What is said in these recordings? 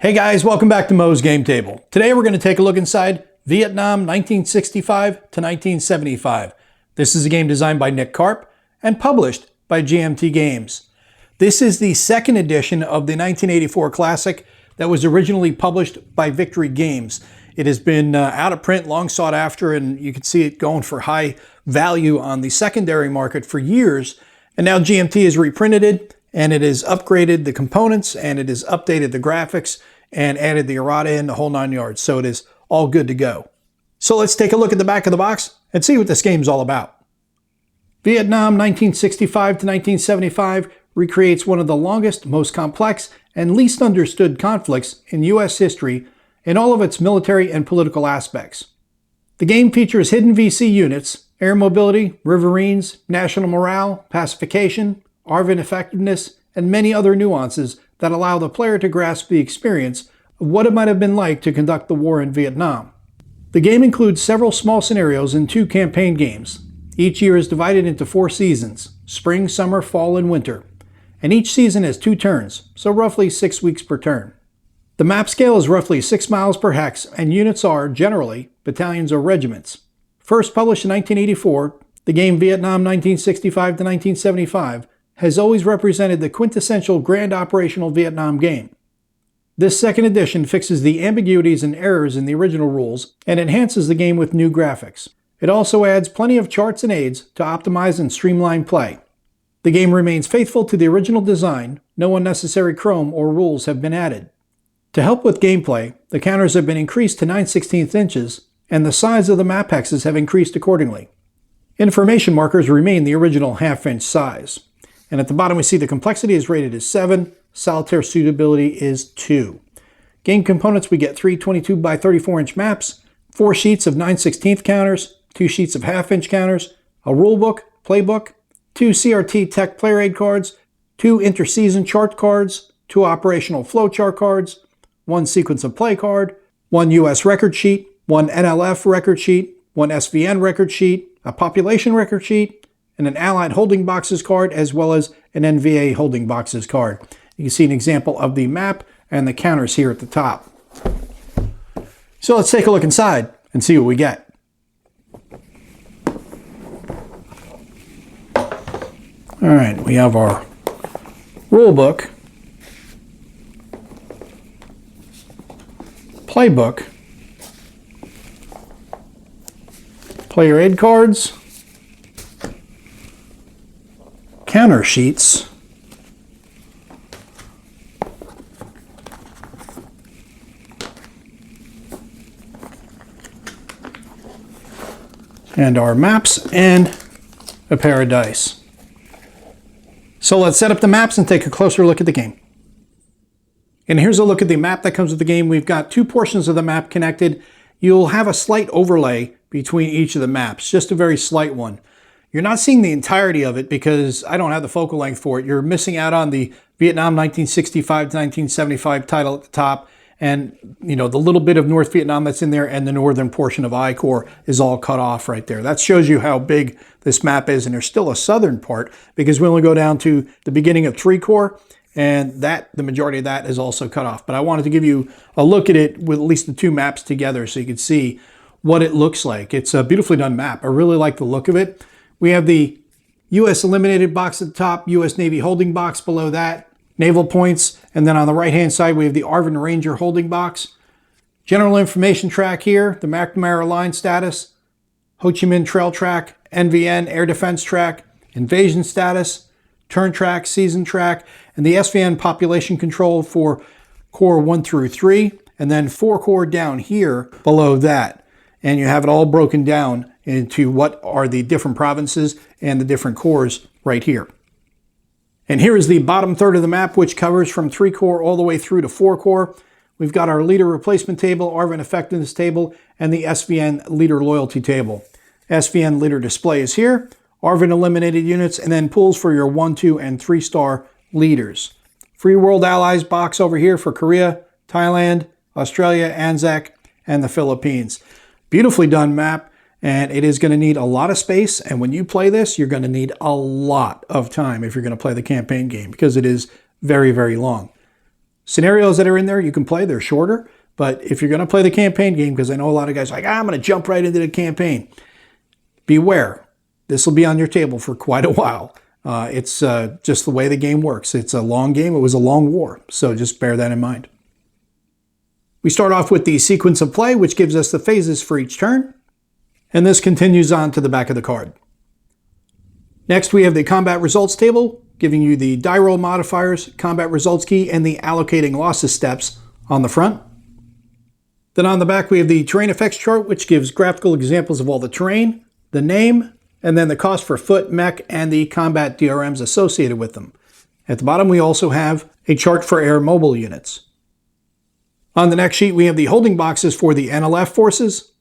Hey guys, welcome back to Mo's Game Table. Today we're going to take a look inside Vietnam 1965 to 1975. This is a game designed by Nick Karp and published by GMT Games. This is the second edition of the 1984 classic that was originally published by Victory Games. It has been out of print, long sought after, and you can see it going for high value on the secondary market for years. And now GMT has reprinted it, and it has upgraded the components, and it has updated the graphics, and added the errata in, the whole 9 yards. So it is all good to go. So let's take a look at the back of the box and see what this game's all about. Vietnam 1965 to 1975 recreates one of the longest, most complex, and least understood conflicts in U.S. history in all of its military and political aspects. The game features hidden VC units, air mobility, riverines, national morale, pacification, ARVN effectiveness, and many other nuances that allow the player to grasp the experience of what it might have been like to conduct the war in Vietnam. The game includes several small scenarios and 2 campaign games. Each year is divided into 4 seasons: spring, summer, fall, and winter. And each season has 2 turns, so roughly 6 weeks per turn. The map scale is roughly 6 miles per hex, and units are, generally, battalions or regiments. First published in 1984, the game Vietnam 1965 to 1975 has always represented the quintessential grand operational Vietnam game. This second edition fixes the ambiguities and errors in the original rules and enhances the game with new graphics. It also adds plenty of charts and aids to optimize and streamline play. The game remains faithful to the original design. No unnecessary chrome or rules have been added. To help with gameplay, the counters have been increased to 9/16 inches, and the size of the map hexes have increased accordingly. Information markers remain the original half-inch size. And at the bottom we see the complexity is rated as 7, solitaire suitability is 2. Game components, we get 3 22 by 34 inch maps, 4 sheets of 9/16 counters, 2 sheets of half-inch counters, a rulebook, playbook, 2 CRT Tech player aid cards, 2 interseason chart cards, 2 operational flowchart cards, 1 sequence of play card, 1 US record sheet, 1 NLF record sheet, 1 SVN record sheet, a population record sheet, and an Allied holding boxes card, as well as an NVA holding boxes card. You can see an example of the map and the counters here at the top. So let's take a look inside and see what we get. All right, we have our rulebook, playbook, player aid cards, counter sheets, and our maps, and a pair of dice. So let's set up the maps and take a closer look at the game. And here's a look at the map that comes with the game. We've got 2 portions of the map connected. You'll have a slight overlay between each of the maps, just a very slight one. You're not seeing the entirety of it because I don't have the focal length for it. You're missing out on the Vietnam 1965 to 1975 title at the top, and the little bit of North Vietnam that's in there, and the northern portion of I Corps is all cut off right there. That shows you how big this map is, and there's still a southern part because we only go down to the beginning of 3 Corps, and the majority of that is also cut off. But I wanted to give you a look at it with at least the 2 maps together so you could see what it looks like. It's a beautifully done map. I really like the look of it. We have the U.S. eliminated box at the top, U.S. Navy holding box below that, naval points, and then on the right-hand side we have the ARVN Ranger holding box. General information track here, the McNamara line status, Ho Chi Minh trail track, NVN air defense track, invasion status, turn track, season track, and the SVN population control for Corps 1 through 3, and then 4 Corps down here below that. And you have it all broken down into what are the different provinces and the different corps right here. And here is the bottom third of the map, which covers from 3 Corps all the way through to 4 Corps. We've got our leader replacement table, ARVN effectiveness table, and the SVN leader loyalty table. SVN leader display is here, ARVN eliminated units, and then pools for your 1, 2, and 3-star leaders. Free World Allies box over here for Korea, Thailand, Australia, ANZAC, and the Philippines. Beautifully done map, and it is going to need a lot of space, and when you play this, you're going to need a lot of time if you're going to play the campaign game, because it is very, very long. scenarios that are in there you can play. They're shorter, but if you're going to play the campaign game, because I know a lot of guys are like, I'm going to jump right into the campaign. Beware. This will be on your table for quite a while. It's just the way the game works. It's a long game. It was a long war, so just bear that in mind. We start off with the sequence of play, which gives us the phases for each turn, and this continues on to the back of the card. Next, we have the combat results table, giving you the die roll modifiers, combat results key, and the allocating losses steps on the front. Then on the back, we have the terrain effects chart, which gives graphical examples of all the terrain, the name, and then the cost for foot, mech, and the combat DRMs associated with them. At the bottom, we also have a chart for air mobile units. On the next sheet, we have the holding boxes for the NLF forces,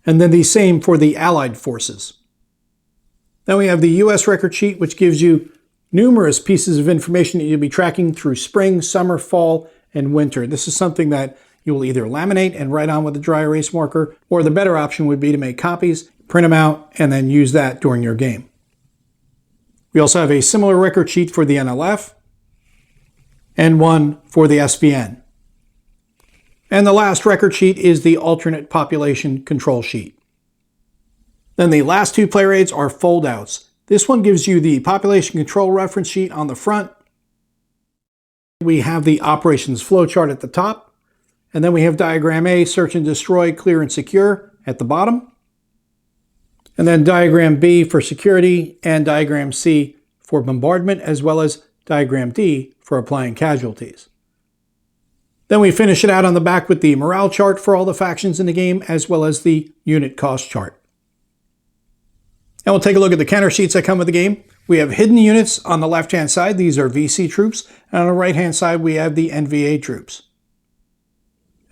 and then the same for the Allied forces. Then we have the US record sheet, which gives you numerous pieces of information that you'll be tracking through spring, summer, fall, and winter. This is something that you will either laminate and write on with a dry erase marker, or the better option would be to make copies, print them out, and then use that during your game. We also have a similar record sheet for the NLF, and one for the SVN. And the last record sheet is the alternate population control sheet. Then the last two player aids are foldouts. This one gives you the population control reference sheet on the front. We have the operations flowchart at the top. And then we have diagram A, search and destroy, clear and secure at the bottom. And then diagram B for security and diagram C for bombardment, as well as diagram D for applying casualties. Then we finish it out on the back with the morale chart for all the factions in the game, as well as the unit cost chart. And we'll take a look at the counter sheets that come with the game. We have hidden units on the left-hand side. These are VC troops. And on the right-hand side, we have the NVA troops.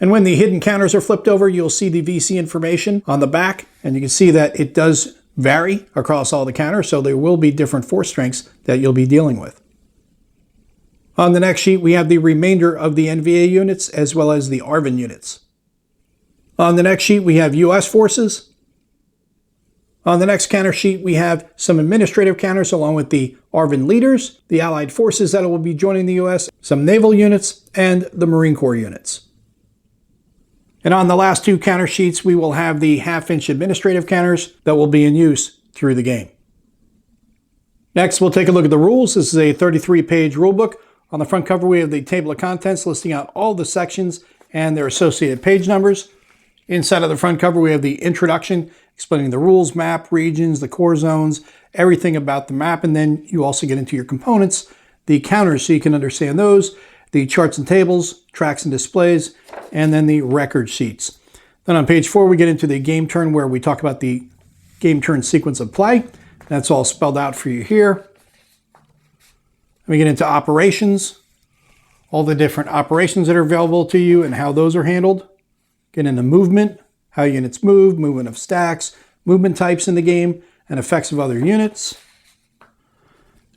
And when the hidden counters are flipped over, you'll see the VC information on the back. And you can see that it does vary across all the counters, so there will be different force strengths that you'll be dealing with. On the next sheet, we have the remainder of the NVA units, as well as the ARVN units. On the next sheet, we have US forces. On the next counter sheet, we have some administrative counters along with the ARVN leaders, the Allied forces that will be joining the US, some naval units, and the Marine Corps units. And on the last two counter sheets, we will have the half-inch administrative counters that will be in use through the game. Next, we'll take a look at the rules. This is a 33-page rulebook. On the front cover, we have the table of contents listing out all the sections and their associated page numbers. Inside of the front cover, we have the introduction explaining the rules, map, regions, the core zones, everything about the map. And then you also get into your components, the counters, so you can understand those, the charts and tables, tracks and displays, and then the record sheets. Then on page 4, we get into the game turn, where we talk about the game turn sequence of play. That's all spelled out for you here. We get into operations, all the different operations that are available to you and how those are handled. Get into movement, how units move, movement of stacks, movement types in the game, and effects of other units.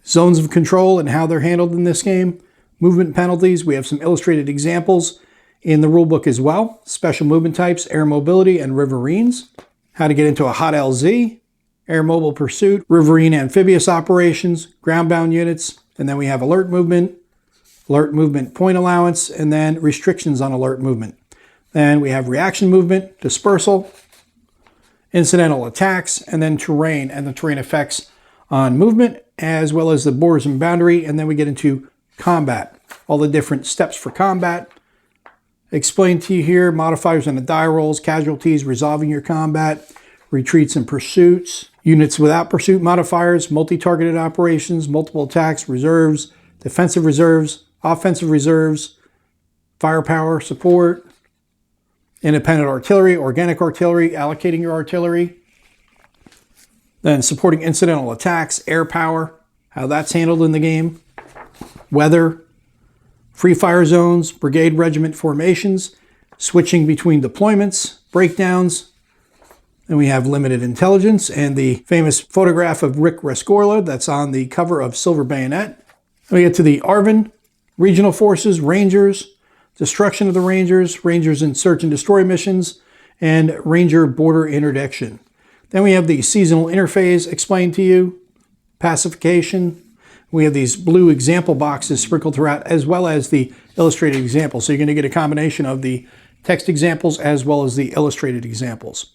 Zones of control and how they're handled in this game. Movement penalties, we have some illustrated examples in the rulebook as well. Special movement types, air mobility, and riverines. How to get into a hot LZ, air mobile pursuit, riverine amphibious operations, ground-bound units, and then we have alert movement point allowance, and then restrictions on alert movement. Then we have reaction movement, dispersal, incidental attacks, and then terrain and the terrain effects on movement, as well as the borders and boundary. And then we get into combat, all the different steps for combat. Explained to you here, modifiers on the die rolls, casualties, resolving your combat, retreats and pursuits, units without pursuit modifiers, multi-targeted operations, multiple attacks, reserves, defensive reserves, offensive reserves, firepower, support, independent artillery, organic artillery, allocating your artillery, then supporting incidental attacks, air power, how that's handled in the game, weather, free fire zones, brigade regiment formations, switching between deployments, breakdowns. Then we have limited intelligence and the famous photograph of Rick Rescorla that's on the cover of Silver Bayonet. Then we get to the ARVN, regional forces, rangers, destruction of the rangers in search and destroy missions, and ranger border interdiction. Then we have the seasonal interphase explained to you, pacification. We have these blue example boxes sprinkled throughout, as well as the illustrated examples. So you're going to get a combination of the text examples as well as the illustrated examples.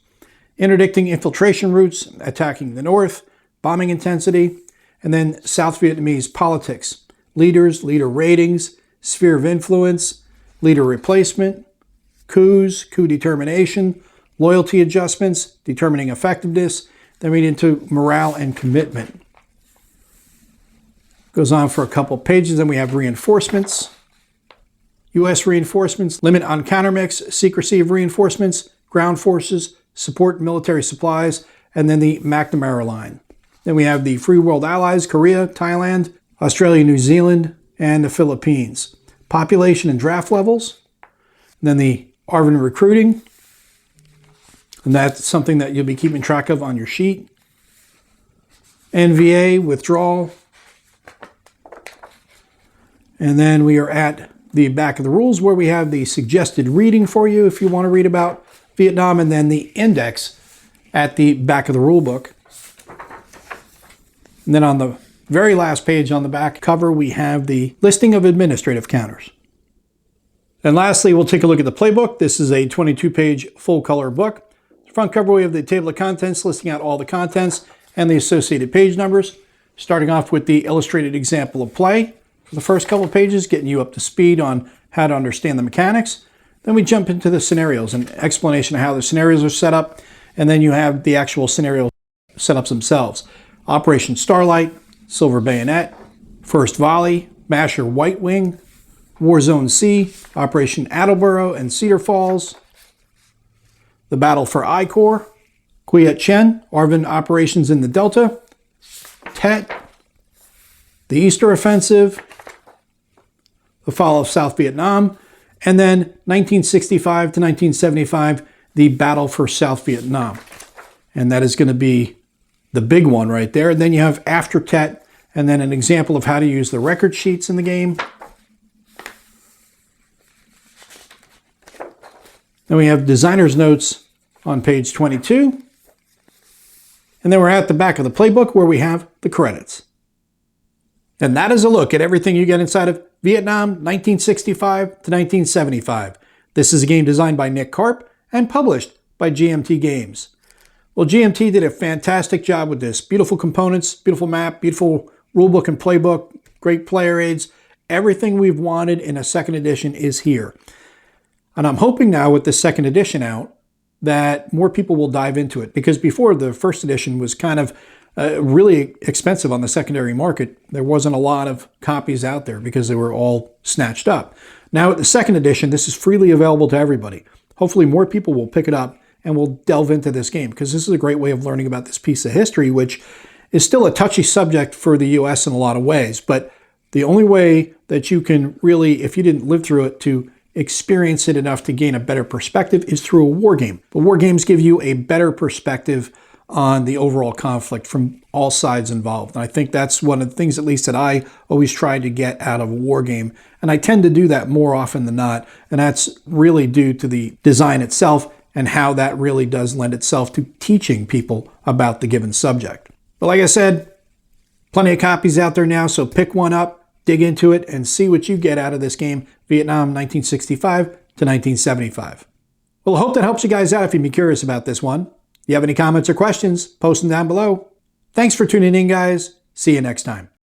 Interdicting infiltration routes, attacking the north, bombing intensity, and then South Vietnamese politics, leaders, leader ratings, sphere of influence, leader replacement, coups, coup determination, loyalty adjustments, determining effectiveness. Then we get into morale and commitment. Goes on for a couple pages. Then we have reinforcements, U.S. reinforcements, limit on countermix, secrecy of reinforcements, ground forces, support military supplies, and then the McNamara line. Then we have the Free World Allies, Korea, Thailand, Australia, New Zealand, and the Philippines. Population and draft levels. And then the ARVN recruiting. And that's something that you'll be keeping track of on your sheet. NVA withdrawal. And then we are at the back of the rules where we have the suggested reading for you if you want to read about Vietnam, and then the index at the back of the rule book. And then on the very last page on the back cover, we have the listing of administrative counters. And lastly, we'll take a look at the playbook. This is a 22-page full-color book. Front cover, we have the table of contents listing out all the contents and the associated page numbers. Starting off with the illustrated example of play. For the first couple of pages, getting you up to speed on how to understand the mechanics. Then we jump into the scenarios and explanation of how the scenarios are set up. And then you have the actual scenario setups themselves. Operation Starlight, Silver Bayonet, First Volley, Masher White Wing, Warzone C, Operation Attleboro and Cedar Falls, the Battle for I Corps, Quia Chen, ARVN Operations in the Delta, Tet, the Easter Offensive, the Fall of South Vietnam, and then 1965 to 1975, the Battle for South Vietnam. And that is going to be the big one right there. And then you have After Tet, and then an example of how to use the record sheets in the game. Then we have designer's notes on page 22. And then we're at the back of the playbook where we have the credits. And that is a look at everything you get inside of Vietnam 1965 to 1975. This is a game designed by Nick Karp and published by GMT Games. Well, GMT did a fantastic job with this. Beautiful components, beautiful map, beautiful rulebook and playbook, great player aids. Everything we've wanted in a second edition is here. And I'm hoping now with the second edition out that more people will dive into it, because before the first edition was kind of really expensive on the secondary market. There wasn't a lot of copies out there because they were all snatched up. Now with the second edition, this is freely available to everybody. Hopefully more people will pick it up and will delve into this game, because this is a great way of learning about this piece of history, which is still a touchy subject for the US in a lot of ways. But the only way that you can really, if you didn't live through it, to experience it enough to gain a better perspective is through a war game. But war games give you a better perspective on the overall conflict from all sides involved. And I think that's one of the things, at least, that I always try to get out of a war game. And I tend to do that more often than not. And that's really due to the design itself and how that really does lend itself to teaching people about the given subject. But like I said, plenty of copies out there now, so pick one up, dig into it, and see what you get out of this game, Vietnam 1965 to 1975. Well, I hope that helps you guys out if you'd be curious about this one. If you have any comments or questions, post them down below. Thanks for tuning in, guys. See you next time.